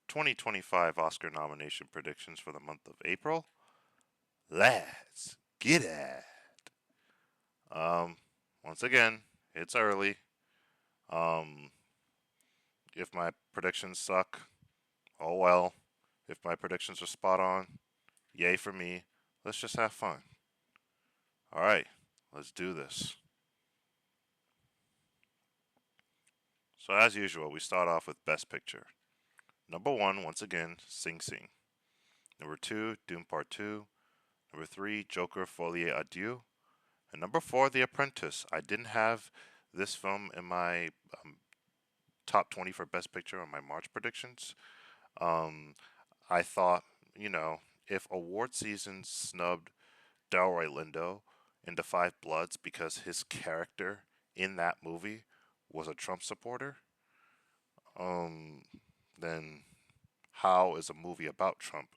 2025 Oscar nomination predictions for the month of April. Let's get it. Um, Once again, it's early. Um, if my predictions suck, oh well. If my predictions are spot on, yay for me. Let's just have fun. All right, let's do this. So as usual, we start off with Best Picture. Number one, once again, Sing Sing. Number two, Doom Part Two. Number three, Joker Folie Adieu. And number four, The Apprentice. I didn't have this film in my top 20 for Best Picture on my March predictions. Um, I thought, you know, if award season snubbed Delroy Lindo into Five Bloods because his character in that movie was a Trump supporter, um, then how is a movie about Trump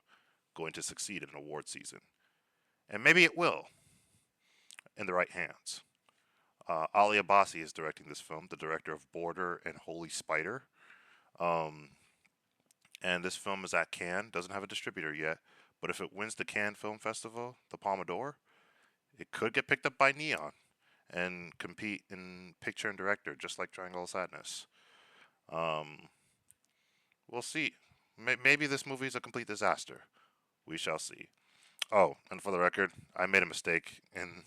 going to succeed in an award season? And maybe it will in the right hands. Ali Abbasi is directing this film, the director of Border and Holy Spider. Um, and this film is at Cannes, doesn't have a distributor yet, but if it wins the Cannes Film Festival, the Palme d'Or, it could get picked up by Neon and compete in picture and director, just like Triangle of Sadness. Um, we'll see. Maybe this movie is a complete disaster. We shall see. Oh, and for the record, I made a mistake in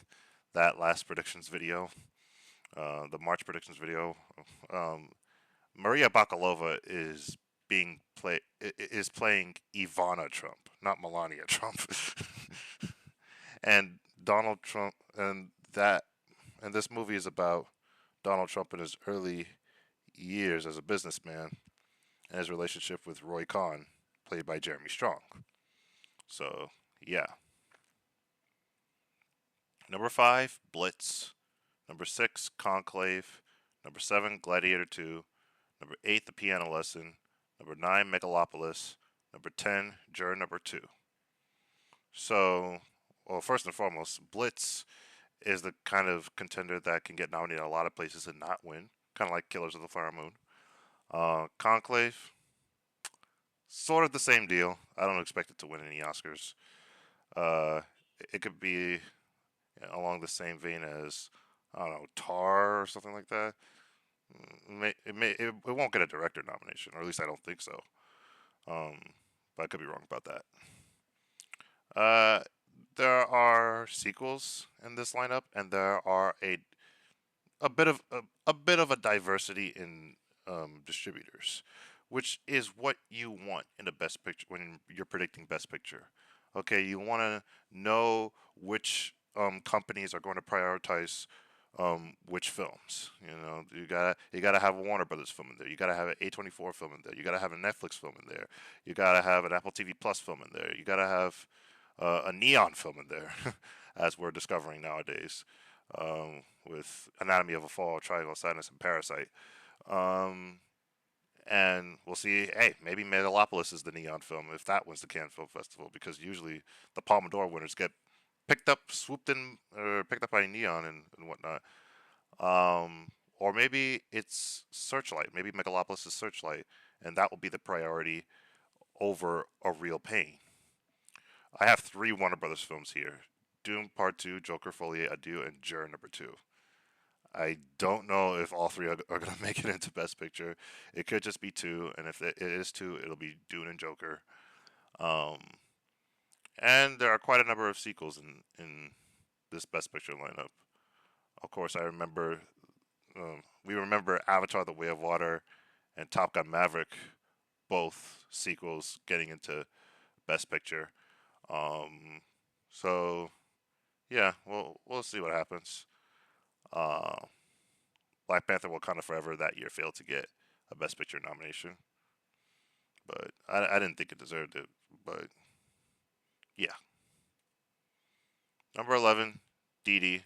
that last predictions video, the March predictions video. Um, Maria Bakalova is playing Ivana Trump, not Melania Trump. And Donald Trump and this movie is about Donald Trump in his early years as a businessman and his relationship with Roy Cohn, played by Jeremy Strong. So, yeah. Number 5, Blitz. Number 6, Conclave. Number 7, Gladiator 2. Number 8, The Piano Lesson. Number 9, Megalopolis. Number 10, Juror Number 2. So, well, first and foremost, Blitz is the kind of contender that can get nominated a lot of places and not win, kind of like Killers of the Flower Moon. Conclave, sort of the same deal. I don't expect it to win any Oscars. Uh, it could be along the same vein as I don't know Tar or something like that. It won't get a director nomination, or at least I don't think so. Um, but I could be wrong about that. Uh, there are sequels in this lineup, and there are a bit of a diversity in distributors, which is what you want in a best picture when you're predicting best picture. Okay, you want to know which companies are going to prioritize which films. You know, you gotta have a Warner Brothers film in there. You gotta have an A24 film in there. You gotta have a Netflix film in there. You gotta have an Apple TV Plus film in there. You gotta have a Neon film in there, as we're discovering nowadays, with Anatomy of a Fall, Triangle of Sadness, and Parasite. Um, and we'll see. Hey, maybe Megalopolis is the Neon film if that wins the Cannes Film Festival, because usually the Palme d'Or winners get picked up, swooped in, or picked up by Neon and whatnot. Or maybe it's Searchlight. Maybe Megalopolis is Searchlight, and that will be the priority over A Real Pain. I have three Warner Brothers films here: Doom Part Two, Joker Folie Adieu, and Juror Number Two. I don't know if all three are going to make it into Best Picture. It could just be two, and if it is two, it'll be Dune and Joker. Um, and there are quite a number of sequels in this Best Picture lineup. Of course, we remember Avatar: The Way of Water and Top Gun: Maverick, both sequels getting into Best Picture. Um, so yeah, we'll see what happens. Uh, Black Panther: Wakanda Forever that year failed to get a Best Picture nomination, but I didn't think it deserved it. But yeah, number 11, Dee Dee.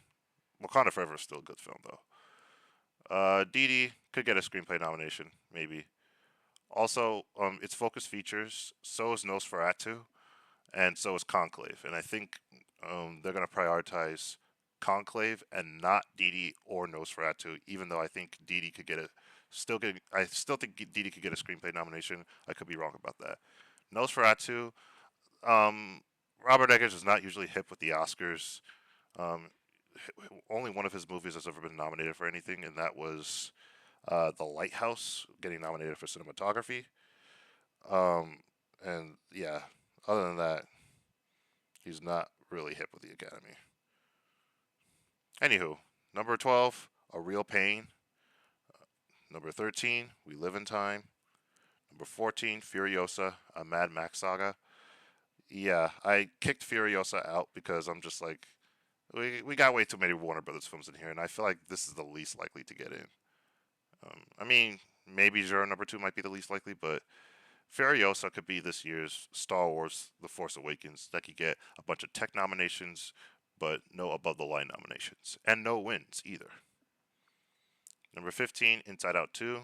Wakanda Forever is still a good film though. Dee Dee could get a screenplay nomination, maybe. Also, its focus features. So is Nosferatu, and so is Conclave. And I think they're going to prioritize Conclave and not Dee Dee or Nosferatu, even though I think Dee Dee could get a I still think Didi could get a screenplay nomination. I could be wrong about that. Nosferatu. Um, Robert Eggers is not usually hip with the Oscars. Um, Only one of his movies has ever been nominated for anything, and that was The Lighthouse, getting nominated for cinematography. Um, and yeah, other than that, he's not really hip with the Academy. Anywho, number 12, A Real Pain. Number 13, We Live in Time. Number 14, Furiosa, a Mad Max saga. Yeah, I kicked Furiosa out because I'm just like, we got way too many Warner Brothers films in here, and I feel like this is the least likely to get in. I mean, maybe Zero number 2 might be the least likely, but Furiosa could be this year's Star Wars The Force Awakens that could get a bunch of tech nominations, but no above the line nominations, and no wins either. Number 15, Inside Out 2.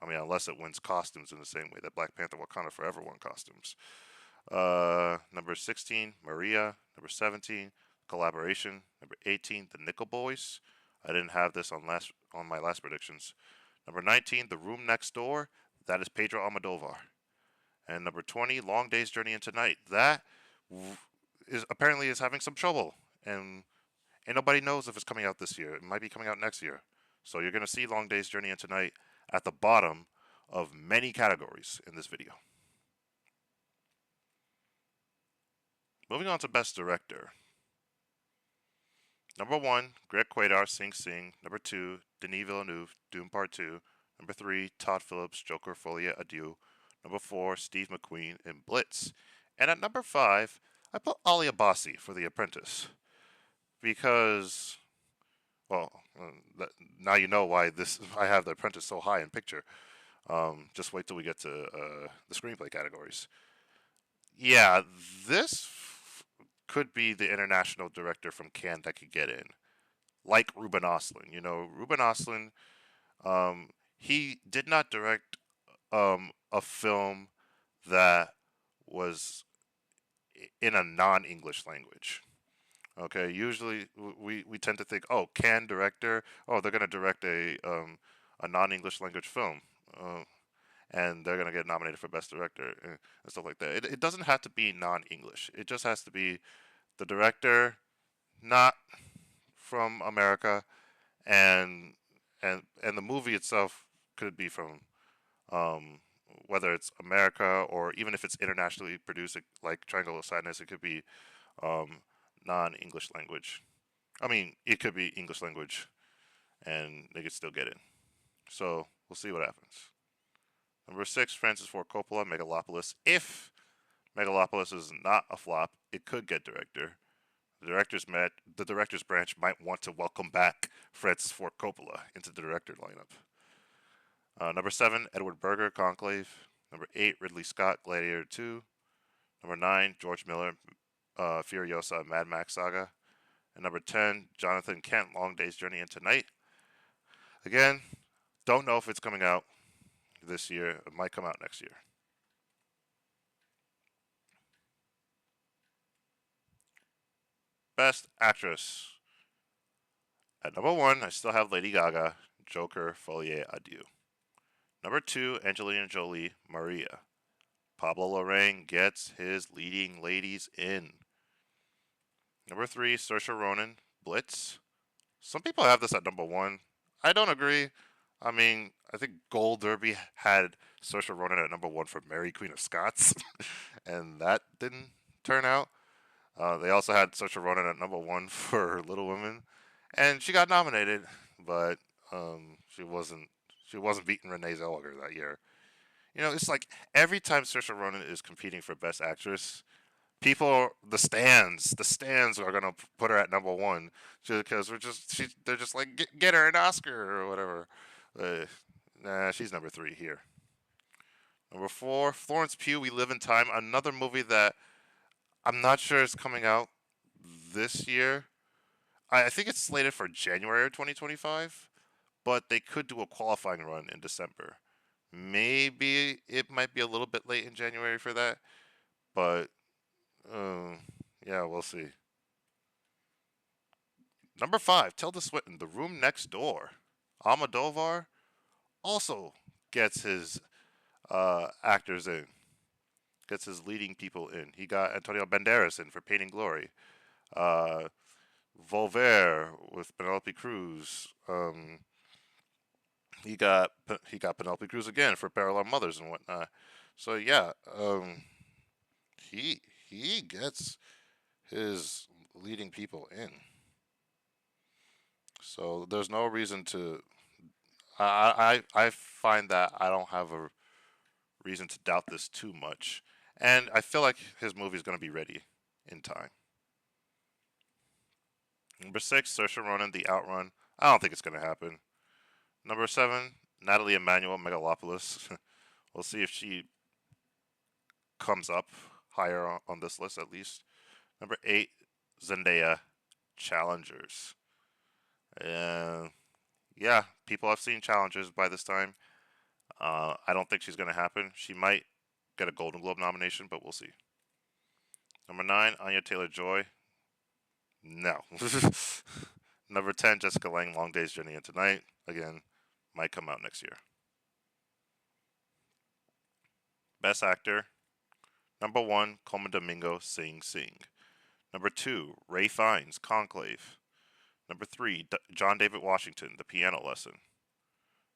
I mean, unless it wins costumes in the same way that Black Panther Wakanda Forever won costumes. Number 16, Maria. Number 17, Collaboration. Number 18, The Nickel Boys. I didn't have this on my last predictions. Number 19, The Room Next Door. That is Pedro Almodovar. And number 20, Long Day's Journey into Night. That is apparently is having some trouble, and nobody knows if it's coming out this year. It might be coming out next year. So you're gonna see Long Day's Journey into Night at the bottom of many categories in this video. Moving on to Best Director. Number 1, Greg Quadar, Sing Sing. Number 2, Denis Villeneuve, Doom Part 2. Number 3, Todd Phillips, Joker Folie Adieu. Number 4, Steve McQueen in Blitz. And at number 5, I put Ali Abbasi for The Apprentice. Because, well, now you know why I have The Apprentice so high in picture. Just wait till we get to the screenplay categories. Yeah, this could be the international director from Cannes that could get in, like Ruben Östlund. You know, Ruben Östlund, he did not direct a film that was in a non-English language. Okay, usually we tend to think, oh, Cannes director, oh, they're gonna direct a non-English language film. And they're gonna get nominated for best director and stuff like that. It doesn't have to be non-English. It just has to be the director not from America, and and the movie itself could be from um, whether it's America or even if it's internationally produced, like Triangle of Sadness, it could be um, non-English language. I mean, it could be English language, and they could still get in. So we'll see what happens. Number 6, Francis Ford Coppola, Megalopolis. If Megalopolis is not a flop, it could get director. The director's branch might want to welcome back Francis Ford Coppola into the director lineup. Number 7, Edward Berger, Conclave. Number 8, Ridley Scott, Gladiator 2. Number 9, George Miller, Furiosa, Mad Max Saga. And number 10, Jonathan Kent, Long Day's Journey into Night. Again, don't know if it's coming out this year. It might come out next year. Best Actress. At number 1, I still have Lady Gaga, Joker, Folie Adieu. Number 2, Angelina Jolie, Maria. Pablo Larraín gets his leading ladies in. Number 3, Saoirse Ronan, Blitz. Some people have this at number 1. I don't agree. I mean, I think Gold Derby had Saoirse Ronan at number 1 for Mary Queen of Scots, and that didn't turn out. They also had Saoirse Ronan at number 1 for Little Women, and she got nominated, but she wasn't beating Renee Zellweger that year. You know, it's like every time Saoirse Ronan is competing for Best Actress, the stands are gonna put her at number 1 because they're just like get her an Oscar or whatever. Nah, she's number 3 here. Number 4, Florence Pugh, We Live in Time, another movie that I'm not sure is coming out this year. I think it's slated for January of 2025, but they could do a qualifying run in December. Maybe it might be a little bit late in January for that, but yeah, we'll see. Number 5, Tilda Swinton, The Room Next Door. Almodovar also gets his actors in, gets his leading people in. He got Antonio Banderas in for Pain and Glory. Uh, Volver with Penelope Cruz. He got Penelope Cruz again for Parallel Mothers and whatnot. So yeah, he he gets his leading people in. So there's no reason to. I find that I don't have a reason to doubt this too much, and I feel like his movie is going to be ready in time. Number six, Saoirse Ronan, The Outrun. I don't think it's going to happen. Number seven, Natalie Emmanuel, Megalopolis. We'll see if she comes up higher on this list at least. Number eight, Zendaya, Challengers. Uh, yeah, people have seen Challengers by this time. I don't think she's going to happen. She might get a Golden Globe nomination, but we'll see. Number nine, Anya Taylor Joy. No. Number 10, Jessica Lange, Long Day's Journey into Night. Again, might come out next year. Best Actor. Number one, Coleman Domingo, Sing Sing. Number two, Ray Fiennes, Conclave. Number three, John David Washington, The Piano Lesson.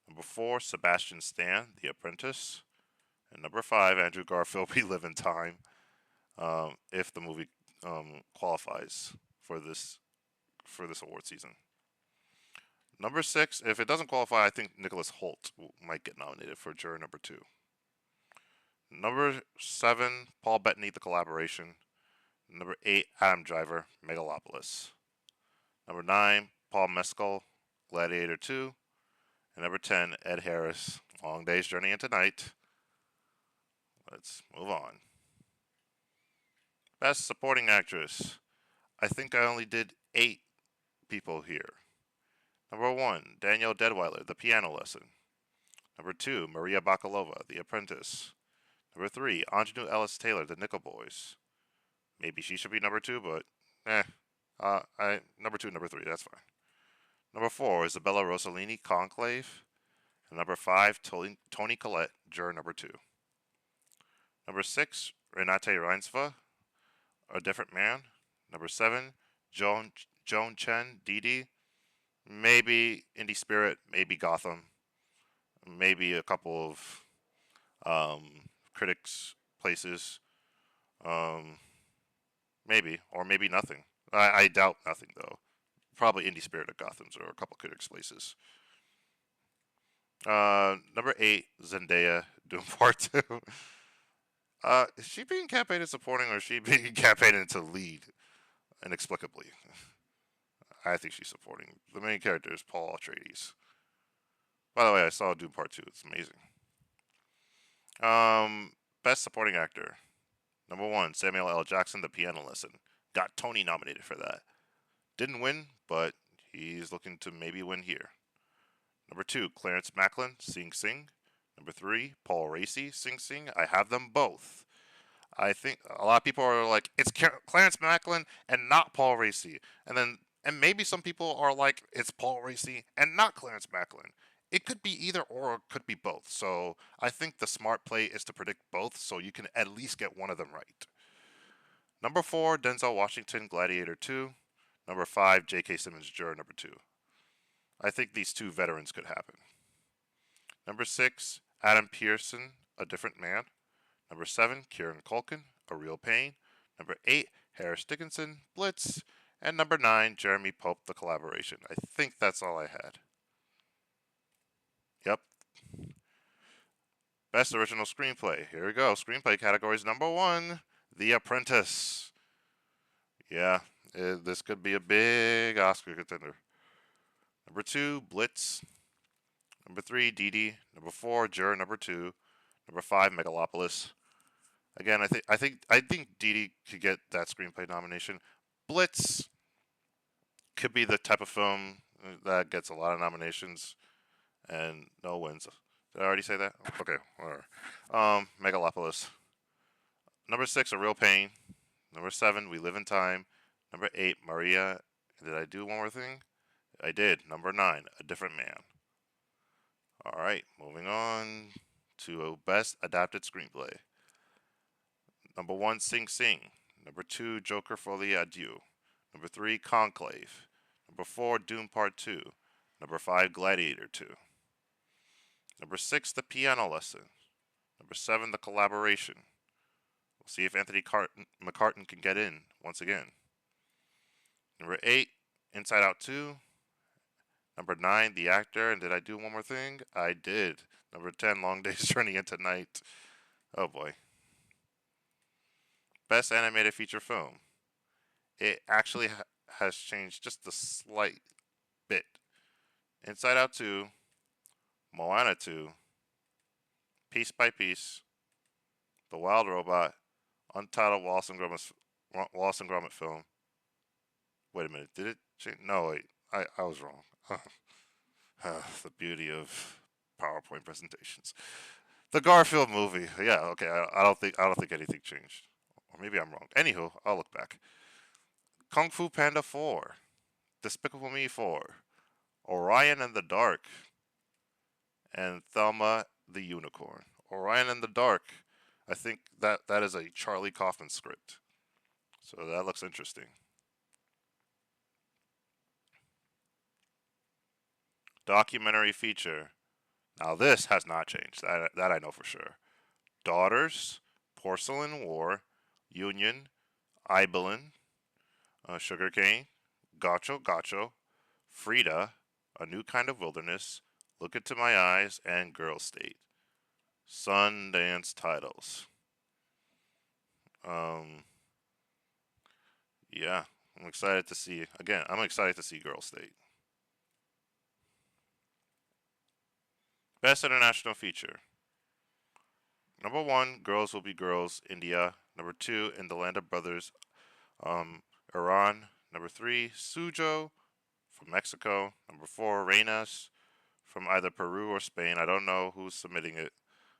Number four, Sebastian Stan, The Apprentice. And number five, Andrew Garfield, We Live in Time. If the movie qualifies for this award season. Number six, if it doesn't qualify, I think Nicholas Hoult might get nominated for juror number two. Number seven, Paul Bettany, The Collaboration. Number eight, Adam Driver, Megalopolis. Number nine, Paul Mescal, Gladiator 2. And number 10, Ed Harris, Long Day's Journey into Night. Let's move on. Best Supporting Actress. I think I only did 8 people here. Number 1, Danielle Deadweiler, The Piano Lesson. Number 2, Maria Bakalova, The Apprentice. Number 3, Anjanou Ellis Taylor, The Nickel Boys. Maybe she should be number 2, but number 2, number 3, that's fine. Number 4, Isabella Rossellini, Conclave. And number 5, Toni Collette, juror number 2. Number 6, Renate Reinsva, A Different Man. Number 7, Joan Chen, Dee Dee. Maybe Indie Spirit, maybe Gotham. Maybe a couple of critics' places. Maybe, or maybe nothing. I doubt nothing, though. Probably Indie Spirit or Gotham's or a couple critics' places. Number 8, Zendaya, Doom Part 2. Is she being campaign supporting or is she being campaign to lead inexplicably? I think she's supporting. The main character is Paul Atreides. By the way, I saw Doom Part 2. It's amazing. Best Supporting Actor. Number 1, Samuel L. Jackson, The Piano Lesson. Got Tony nominated for that. Didn't win, but he's looking to maybe win here. Number 2, Clarence Macklin, Sing Sing. Number 3, Paul Raci, Sing Sing. I have them both. I think a lot of people are like, it's Clarence Macklin and not Paul Raci. And maybe some people are like, it's Paul Raci and not Clarence Macklin. It could be either or, it could be both. So I think the smart play is to predict both so you can at least get one of them right. Number 4, Denzel Washington, Gladiator 2. Number 5, J.K. Simmons, Juror number 2. I think these two veterans could happen. Number 6, Adam Pearson, A Different Man. Number 7, Kieran Culkin, A Real Pain. Number 8, Harris Dickinson, Blitz. And number 9, Jeremy Pope, The Collaboration. I think that's all I had. Yep. Best Original Screenplay. Here we go. Screenplay categories. Number 1, The Apprentice. Yeah, this could be a big Oscar contender. Number 2, Blitz. Number 3, Dee Dee. Number 4, Juror number 2. Number 5, Megalopolis. Again, I think Dee Dee could get that screenplay nomination. Blitz could be the type of film that gets a lot of nominations and no wins. Did I already say that? Okay, whatever. Megalopolis. Number 6, A Real Pain. Number 7, We Live in Time. Number 8, Maria. Did I do one more thing? I did. Number 9, A Different Man. All right, moving on to Best Adapted Screenplay. Number one, Sing Sing. Number two, Joker Folie à Dieu. Number three, Conclave. Number four, Doom Part 2. Number five, Gladiator 2. Number six, The Piano Lesson. Number seven, The Collaboration. We'll see if Anthony McCartan can get in once again. Number eight, Inside Out 2. Number nine, The Actor. And did I do one more thing? I did. Number 10, Long Day's Journey into Night. Oh boy. Best Animated Feature Film. It actually has changed just a slight bit. Inside Out 2, Moana 2, Piece by Piece, The Wild Robot, Untitled Wallace and Gromit film. Wait a minute, did it change? No, wait, I was wrong. The beauty of PowerPoint presentations. The Garfield movie. Yeah, okay. I don't think anything changed, or maybe I'm wrong. Anywho, I'll look back. Kung Fu Panda 4, Despicable Me 4, Orion and the Dark, and Thelma the Unicorn. Orion in the Dark. I think that is a Charlie Kaufman script. So that looks interesting. Documentary feature. Now this has not changed. That I know for sure. Daughters, Porcelain War, Union, Ibelin, Sugarcane, Gacho Gacho, Frida, A New Kind of Wilderness, Look Into My Eyes, and Girl State. Sundance titles. Um, yeah, I'm excited to see. Again, I'm excited to see Girl State. Best International Feature. Number one, Girls Will Be Girls, India. Number two, In the Land of Brothers, um, Iran. Number three, Sujo from Mexico. Number four, Reinas from either Peru or Spain. I don't know who's submitting it,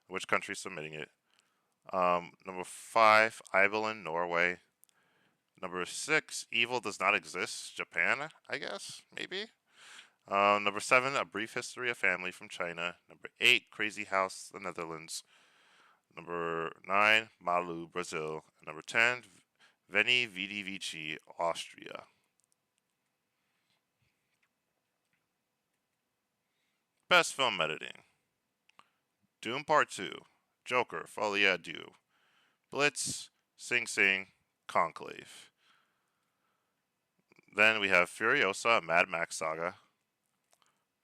which country's submitting it. Number five, Evelyn, Norway. Number six, Evil Does Not Exist, Japan, I guess, maybe. Number seven, A Brief History of Family from China. Number eight, Crazy House, the Netherlands. Number nine, Malu, Brazil. And number 10, Veni Vidi Vici, Austria. Best Film Editing. Doom Part 2, Joker, Folie à Dieu, Blitz, Sing Sing, Conclave. Then we have Furiosa, Mad Max Saga,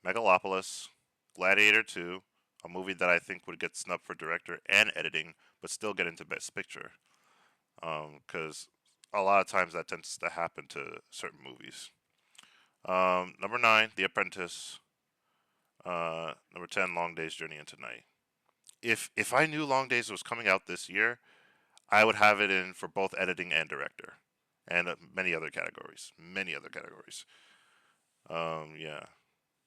Megalopolis, Gladiator 2, a movie that I think would get snubbed for director and editing, but still get into Best Picture. Because a lot of times that tends to happen to certain movies. Number 9, The Apprentice. Number 10, Long Day's Journey into Night. If I knew Long Days was coming out this year, I would have it in for both editing and director, and many other categories. Many other categories. Yeah,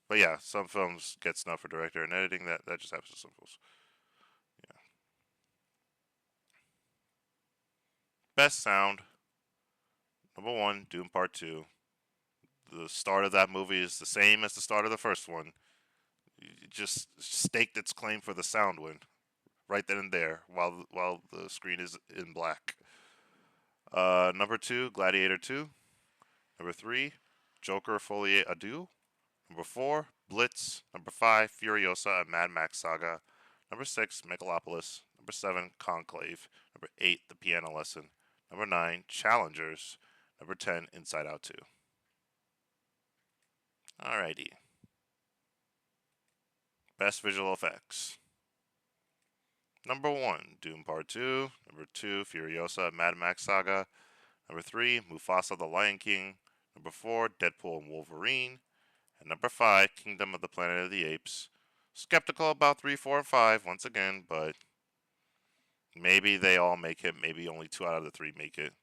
but yeah, some films get snubbed for director and editing. That just happens to some films. Yeah. Best sound. Number one, Doom Part 2. The start of that movie is the same as the start of the first one. It just staked its claim for the sound win right then and there while the screen is in black. Number two, Gladiator 2. Number three, Joker Folie à Deux. Number four, Blitz. Number five, Furiosa, a Mad Max Saga. Number six, Megalopolis. Number seven, Conclave. Number eight, The Piano Lesson. Number nine, Challengers. Number 10, Inside Out 2. Alrighty. Best Visual Effects. Number one, Doom Part 2. Number two, Furiosa, Mad Max Saga. Number three, Mufasa the Lion King. Number four, Deadpool and Wolverine. And number five, Kingdom of the Planet of the Apes. Skeptical about 3, 4, and 5 once again, but maybe they all make it. Maybe only 2 out of the 3 make it.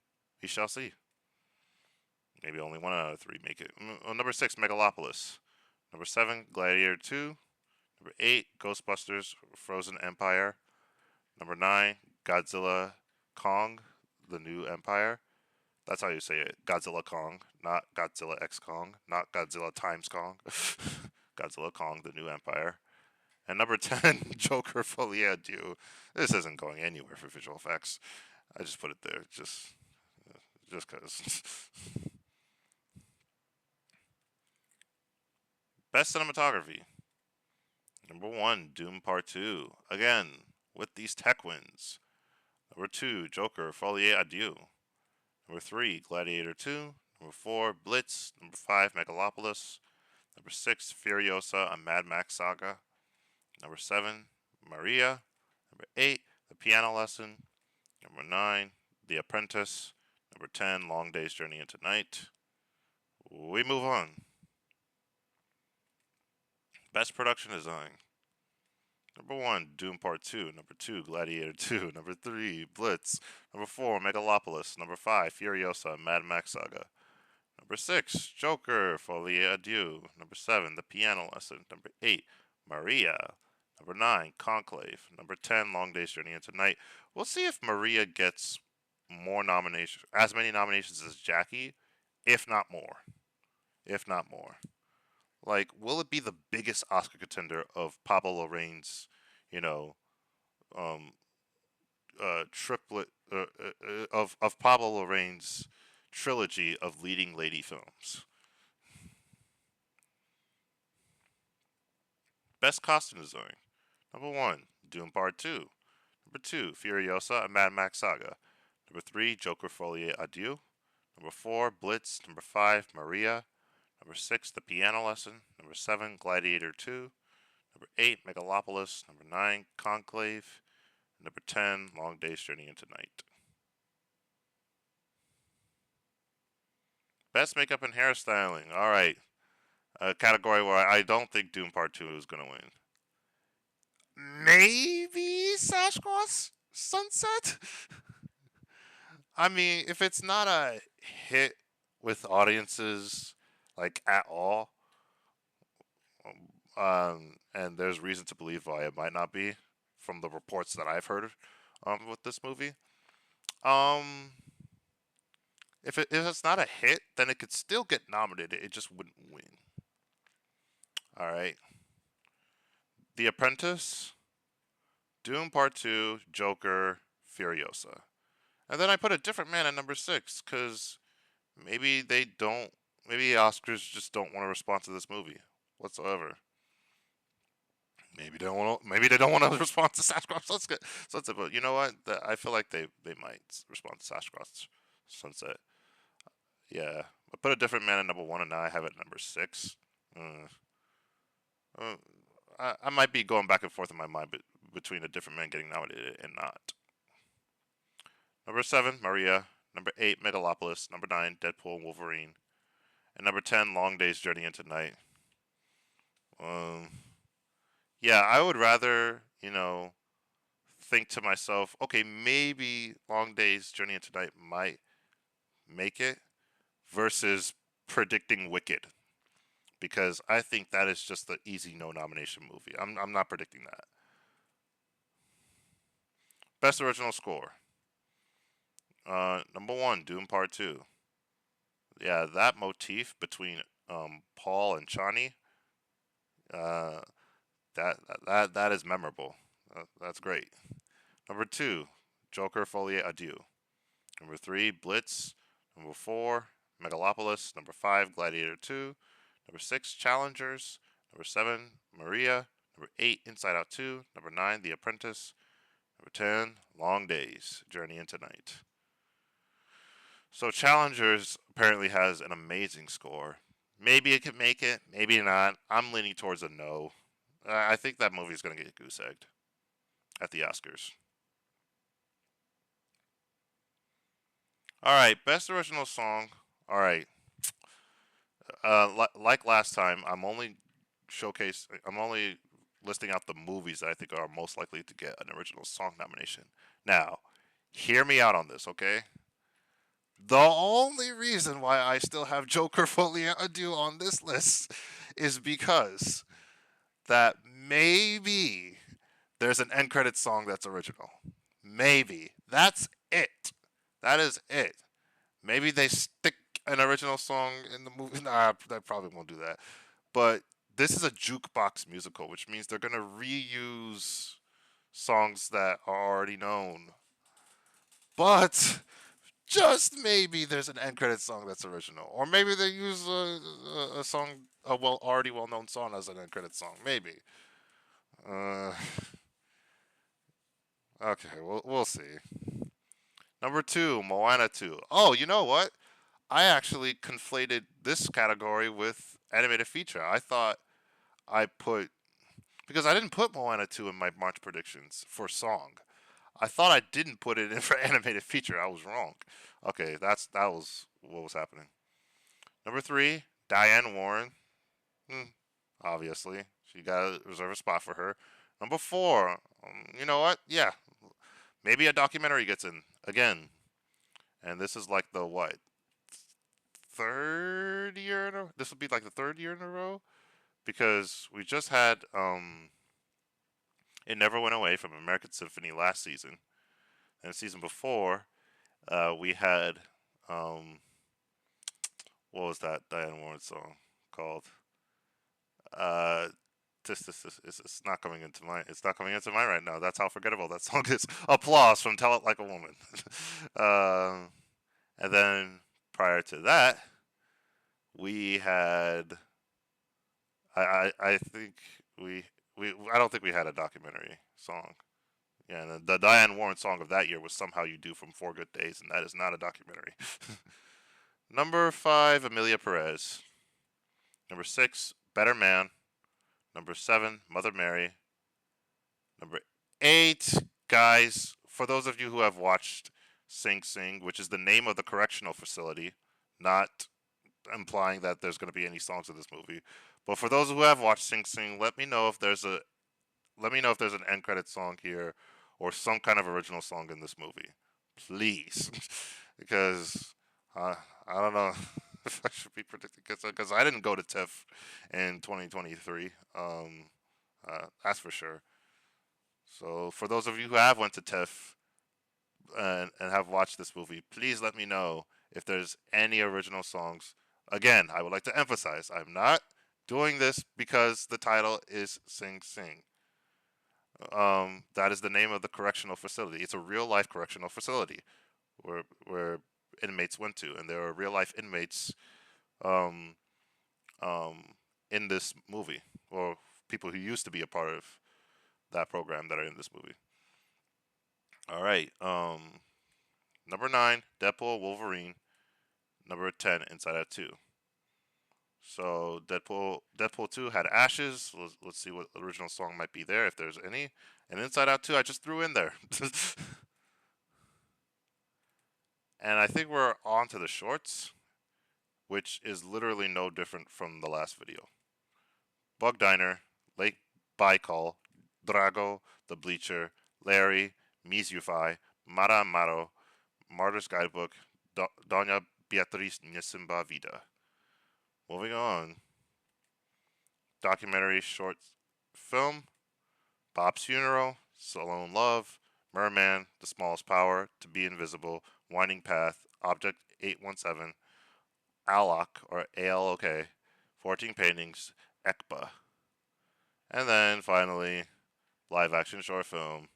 We shall see. Maybe only 1 out of 3 make it. Number 6, Megalopolis. Number 7, Gladiator 2. Number 8, Ghostbusters Frozen Empire. Number 9, Godzilla Kong, The New Empire. That's how you say it. Godzilla Kong, not Godzilla X Kong, not Godzilla times Kong. Godzilla Kong, The New Empire. And number 10, Joker Folie Adieu. This isn't going anywhere for visual effects. I just put it there just because. Best cinematography. Number 1, Doom Part 2. Again, with these tech wins. Number 2, Joker Folie Adieu. Number 3, Gladiator 2. Number 4, Blitz. Number 5, Megalopolis. Number 6, Furiosa, a Mad Max saga. Number 7, Maria. Number 8, The Piano Lesson. Number 9, The Apprentice. Number 10, Long Day's Journey into Night. We move on. Best production design. Number 1, Doom Part 2. Number 2, Gladiator 2. Number 3, Blitz. Number 4, Megalopolis. Number 5, Furiosa, Mad Max Saga. Number 6, Joker, Folie Adieu. Number 7, The Piano Lesson. Number 8, Maria. Number 9, Conclave. Number 10, Long Day's Journey into Night. We'll see if Maria gets more nominations, as many nominations as Jackie, if not more. If not more. Like, will it be the biggest Oscar contender of Pablo Larraín's, you know, um, triplet of Pablo Larraín's trilogy of leading lady films? Best costume design. Number 1, Doom Part 2. Number 2, Furiosa, a Mad Max saga. Number 3, Joker Folie Adieu. Number 4, Blitz. Number 5, Maria. Number 6, The Piano Lesson. Number 7, Gladiator 2. Number 8, Megalopolis. Number 9, Conclave. Number 10, Long Day's Journey into Night. Best makeup and hairstyling. All right. A category where I don't think Doom Part 2 is going to win. Maybe Sasquatch Sunset? I mean, if it's not a hit with audiences, like, at all, and there's reason to believe why it might not be from the reports that I've heard with this movie. Um, if it's not a hit, then it could still get nominated. It just wouldn't win. All right. The Apprentice, Doom Part 2, Joker, Furiosa. And then I put A Different Man at number 6 because maybe they don't. Maybe Oscars just don't want to respond to this movie whatsoever. Maybe they don't want to. Maybe they don't want to respond to Sasquatch Sunset. But you know what? I feel like they might respond to Sasquatch Sunset. Yeah, I put A Different Man at number 1, and now I have it at number 6. Uh, uh, I might be going back and forth in my mind between A Different Man getting nominated and not. Number 7, Maria. Number 8, Megalopolis. Number 9, Deadpool and Wolverine. And number 10, Long Day's Journey into Night. Um, yeah, I would rather, think to myself, okay, maybe Long Day's Journey into Night might make it versus predicting Wicked. Because I think that is just the easy no nomination movie. I'm not predicting that. Best original score. Number 1, Doom Part 2. Yeah, that motif between Paul and Chani, uh, that is memorable. That's great. Number 2, Joker Folie Adieu. Number 3, Blitz. Number 4, Megalopolis. Number 5, Gladiator 2. Number 6, Challengers. Number 7, Maria. Number 8, Inside Out 2. Number 9, The Apprentice. Number 10, Long Days, Journey into Night. So Challengers apparently has an amazing score. Maybe it could make it, maybe not. I'm leaning towards a no. I think that movie's going to get goose egged at the Oscars. All right, best original song. All right. Like last time, I'm only listing out the movies that I think are most likely to get an original song nomination. Now, hear me out on this, okay? The only reason why I still have Joker Folie Adieu on this list is because that maybe there's an end credit song that's original. Maybe. That's it. That is it. Maybe they stick an original song in the movie. Nah, they probably won't do that. But this is a jukebox musical, which means they're gonna reuse songs that are already known. But just maybe there's an end credit song that's original, or maybe they use a song, a already well known song as an end credit song. Maybe. Uh, okay, we'll see. Number two, Moana 2. Oh, you know what? I actually conflated this category with animated feature. I thought I put because I didn't put Moana 2 in my March predictions for song. I thought I didn't put it in for animated feature. I was wrong. Okay, that was what was happening. Number three, Diane Warren. Hmm, obviously, she got to reserve a spot for her. Number four, you know what? Yeah, maybe a documentary gets in again, and this is like the what third year in a. This would be like the third year in a row because we just had It Never Went Away from American Symphony last season, and the season before we had um, what was that Diane Warren song called? Uh, it's not coming into my it's not coming into mind right now. That's how forgettable that song is. Applause from Tell It Like a Woman. um, and then prior to that, we had I think we I don't think we had a documentary song. Yeah, the Diane Warren song of that year was Somehow You Do from Four Good Days, and that is not a documentary. Number five, Amelia Perez. Number six, Better Man. Number seven, Mother Mary. Number eight, guys, for those of you who have watched Sing Sing, which is the name of the correctional facility, not implying that there's going to be any songs in this movie, but for those who have watched Sing Sing, let me know if there's an end credit song here or some kind of original song in this movie, please, because uh, I don't know if I should be predicting because I didn't go to TIFF in 2023. That's for sure. So for those of you who have went to TIFF and have watched this movie, please let me know if there's any original songs. Again, I would like to emphasize I'm not doing this because the title is Sing Sing. That is the name of the correctional facility. It's a real life correctional facility where inmates went to, and there are real life inmates um, um, in this movie, or people who used to be a part of that program that are in this movie. All right. Number nine, Deadpool Wolverine. Number 10, Inside Out 2. So Deadpool 2 had Ashes. Let's see what original song might be there if there's any. And Inside Out 2 I just threw in there. And I think we're on to the shorts, which is literally no different from the last video. Bug Diner, Lake Baikal, Drago, The Bleacher, Larry, Mizufai, Mara Amaro, Martyr's Guidebook, Doña Beatriz Nisimba Vida. Moving on. Documentary short film, Bob's Funeral, Salone Love, Merman, The Smallest Power, To Be Invisible, Winding Path, Object 817, Alok, or ALOK, 14 Paintings, Ekba. And then finally, live action short film,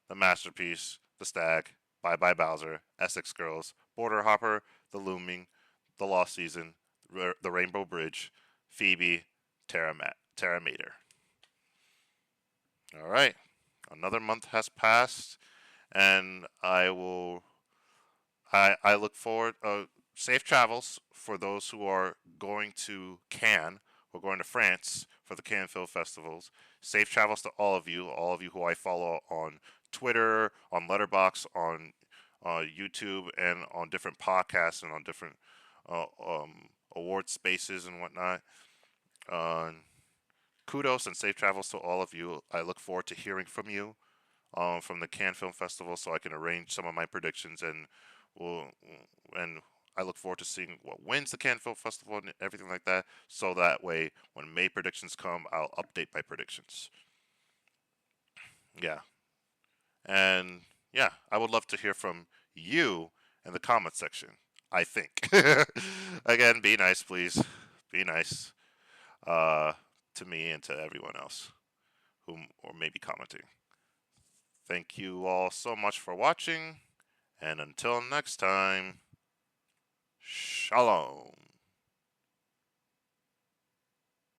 The Masterpiece, The Stag, Bye Bye Bowser, Essex Girls, Border Hopper, The Looming, The Lost Season, The Rainbow Bridge, Phoebe, Terra Mater. All right. Another month has passed, and I look forward. Safe travels for those who are going to Cannes or going to France for the Cannes Film Festivals. Safe travels to all of you who I follow on Twitter, on Letterboxd, on YouTube, and on different podcasts and on different award spaces and whatnot. Uh, Kudos and safe travels to all of you. I look forward to hearing from you from the Cannes Film Festival, so I can arrange some of my predictions we'll, and I look forward to seeing what wins the Cannes Film Festival and everything like that. So that way, when May predictions come, I'll update my predictions. Yeah, and yeah, I would love to hear from you in the comment section. I think. Again, be nice, please. Be nice. Uh, to me and to everyone else whom or maybe commenting. Thank you all so much for watching, and until next time, shalom.